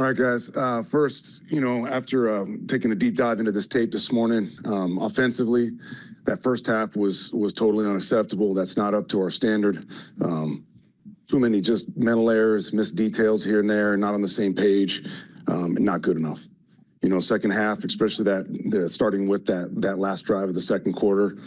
All right, guys. First, after taking a deep dive into this tape this morning, offensively, that first half was totally unacceptable. That's not up to our standard. Too many just mental errors, missed details here and there, not on the same page, and not good enough. Second half, especially starting with that last drive of the second quarter,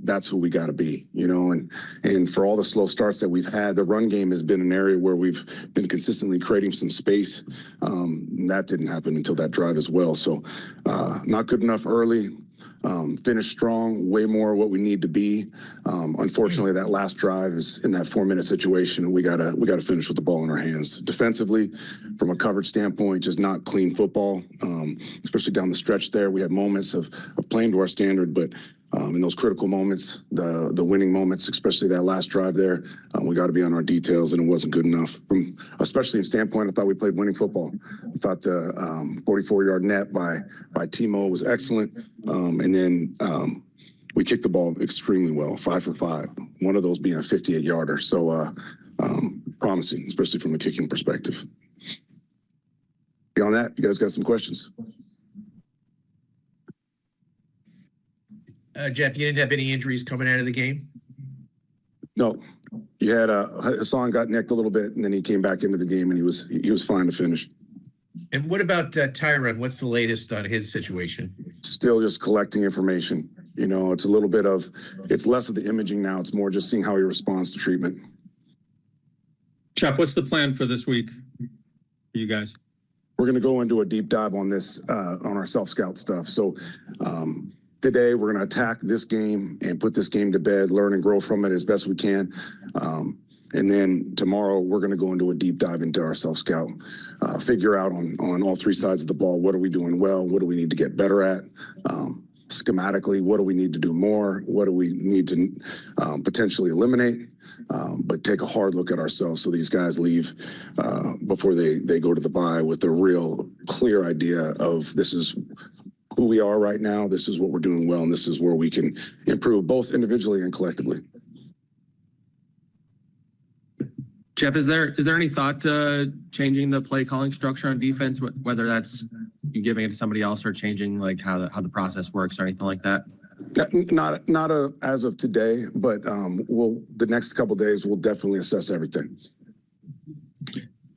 that's who we got to be, and for all the slow starts that we've had, the run game has been an area where we've been consistently creating some space. That didn't happen until that drive as well. So not good enough early. Finished strong, way more what we need to be. Unfortunately, that last drive is in that 4-minute situation. We gotta finish with the ball in our hands. Defensively, from a coverage standpoint, just not clean football, especially down the stretch there. We had moments of playing to our standard, but in those critical moments, the winning moments, especially that last drive there, we got to be on our details, and it wasn't good enough. From especially in standpoint, I thought we played winning football. I thought the 44-yard net by Timo was excellent, and then we kicked the ball extremely well, 5 for 5. One of those being a 58-yarder, so promising, especially from a kicking perspective. Beyond that, you guys got some questions? Jeff, you didn't have any injuries coming out of the game? No. You had Hassan got nicked a little bit, and then he came back into the game, and he was fine to finish. And what about Tyron? What's the latest on his situation? Still just collecting information. It's a little bit of, it's less of the imaging now. It's more just seeing how he responds to treatment. Jeff, what's the plan for this week for you guys? We're going to go into a deep dive on this, on our self-scout stuff. So today we're going to attack this game and put this game to bed, learn and grow from it as best we can. And then tomorrow we're going to go into a deep dive into our self-scout, figure out on all three sides of the ball, what are we doing well? What do we need to get better at? Schematically, what do we need to do more? What do we need to potentially eliminate? But take a hard look at ourselves so these guys leave before they go to the bye with a real clear idea of this is who we are right now, this is what we're doing well, and this is where we can improve both individually and collectively. Jeff, is there any thought to changing the play calling structure on defense, whether that's you giving it to somebody else or changing like how the process works or anything like that? Not as of today, but the next couple of days we'll definitely assess everything.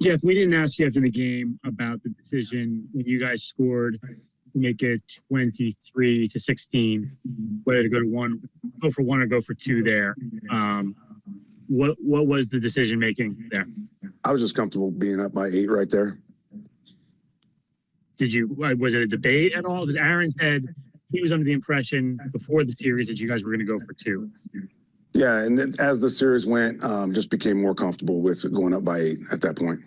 Jeff, we didn't ask you after the game about the decision when you guys scored to make it 23-16, whether to go for one or go for two there. What was the decision making there? I was just comfortable being up by 8 right there. Was it a debate at all? Because Aaron said he was under the impression before the series that you guys were going to go for 2. Yeah, and then as the series went, just became more comfortable with going up by 8 at that point.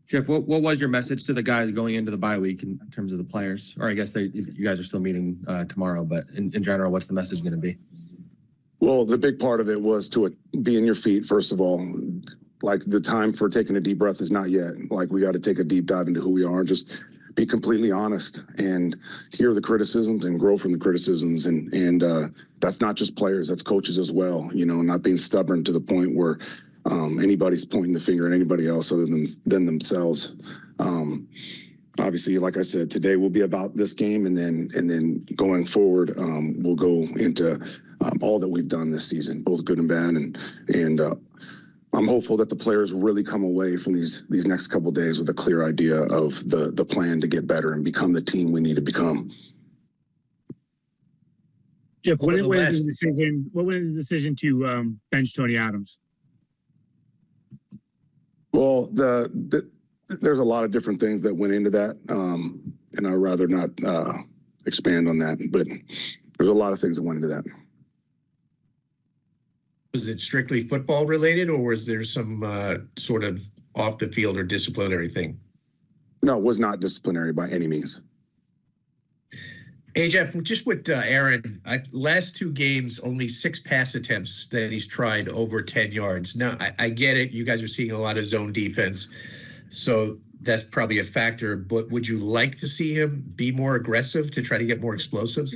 Jeff, what was your message to the guys going into the bye week in terms of the players? Or I guess you guys are still meeting tomorrow, but in general, what's the message going to be? Well, the big part of it was to be in your feet, first of all. Like, the time for taking a deep breath is not yet. Like, we got to take a deep dive into who we are and just be completely honest and hear the criticisms and grow from the criticisms. And that's not just players, that's coaches as well, not being stubborn to the point where anybody's pointing the finger at anybody else other than themselves. Obviously, like I said, today will be about this game, and then going forward, we'll go into all that we've done this season, both good and bad, and I'm hopeful that the players really come away from these next couple of days with a clear idea of the plan to get better and become the team we need to become. Jeff, what was the decision to bench Tony Adams? Well, there's a lot of different things that went into that, and I'd rather not expand on that, but there's a lot of things that went into that. Was it strictly football related, or was there some sort of off the field or disciplinary thing? No, it was not disciplinary by any means. Hey, Jeff, just with Aaron, last 2 games, only 6 pass attempts that he's tried over 10 yards. Now, I get it. You guys are seeing a lot of zone defense, so that's probably a factor. But would you like to see him be more aggressive to try to get more explosives?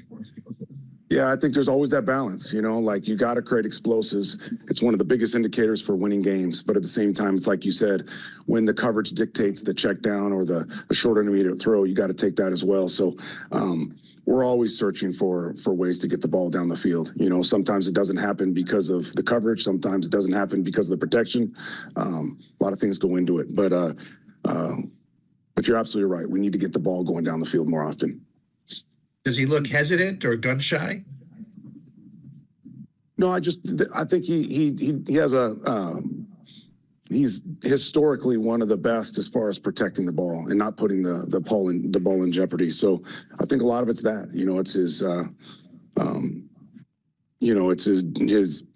Yeah, I think there's always that balance, like you got to create explosives. It's one of the biggest indicators for winning games. But at the same time, it's like you said, when the coverage dictates the check down or the short intermediate throw, you got to take that as well. So we're always searching for ways to get the ball down the field. Sometimes it doesn't happen because of the coverage. Sometimes it doesn't happen because of the protection. A lot of things go into it. But you're absolutely right. We need to get the ball going down the field more often. Does he look hesitant or gun shy? No, I think he has he's historically one of the best as far as protecting the ball and not putting the ball in jeopardy. So I think a lot of it's that, it's his,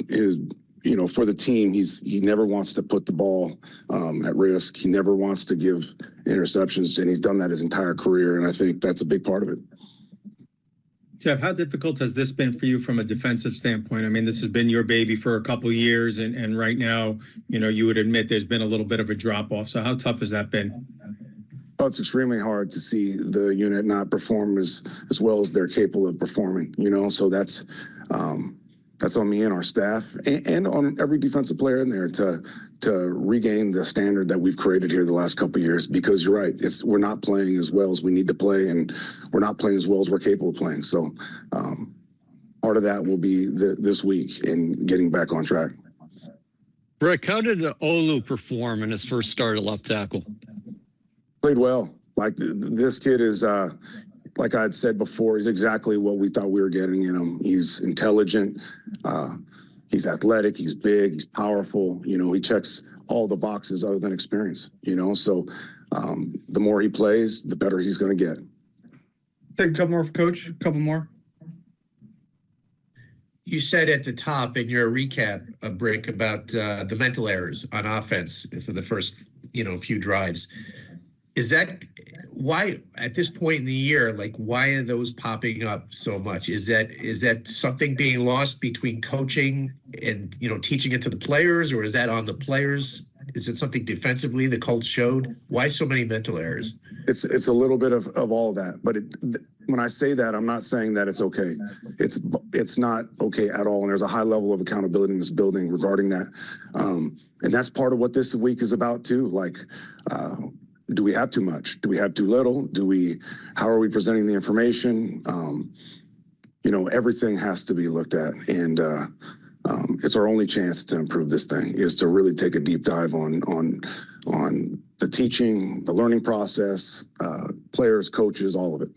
it's for the team, he never wants to put the ball at risk. He never wants to give interceptions, and he's done that his entire career. And I think that's a big part of it. Jeff, how difficult has this been for you from a defensive standpoint? I mean, this has been your baby for a couple of years, and right now, you would admit there's been a little bit of a drop off. So how tough has that been? Oh, it's extremely hard to see the unit not perform as well as they're capable of performing, so that's on me and our staff and on every defensive player in there to regain the standard that we've created here the last couple of years, because you're right, we're not playing as well as we need to play, and we're not playing as well as we're capable of playing. So part of that will be this week in getting back on track. Rick, how did Olu perform in his first start at left tackle? Played well. Like this kid is, like I had said before, he's exactly what we thought we were getting in him. He's intelligent. He's athletic. He's big. He's powerful. He checks all the boxes other than experience. So the more he plays, the better he's going to get. Take a couple more, Coach. A couple more. You said at the top in your recap, Brick, about the mental errors on offense for the first, few drives. Is that why at this point in the year, why are those popping up so much? Is that something being lost between coaching and, teaching it to the players, or is that on the players? Is it something defensively the Colts showed? Why so many mental errors? It's a little bit of all of that. But when I say that, I'm not saying that it's okay. It's not okay at all. And there's a high level of accountability in this building regarding that. And that's part of what this week is about too. Do we have too much? Do we have too little? How are we presenting the information? Everything has to be looked at. And it's our only chance to improve this thing, is to really take a deep dive on the teaching, the learning process, players, coaches, all of it.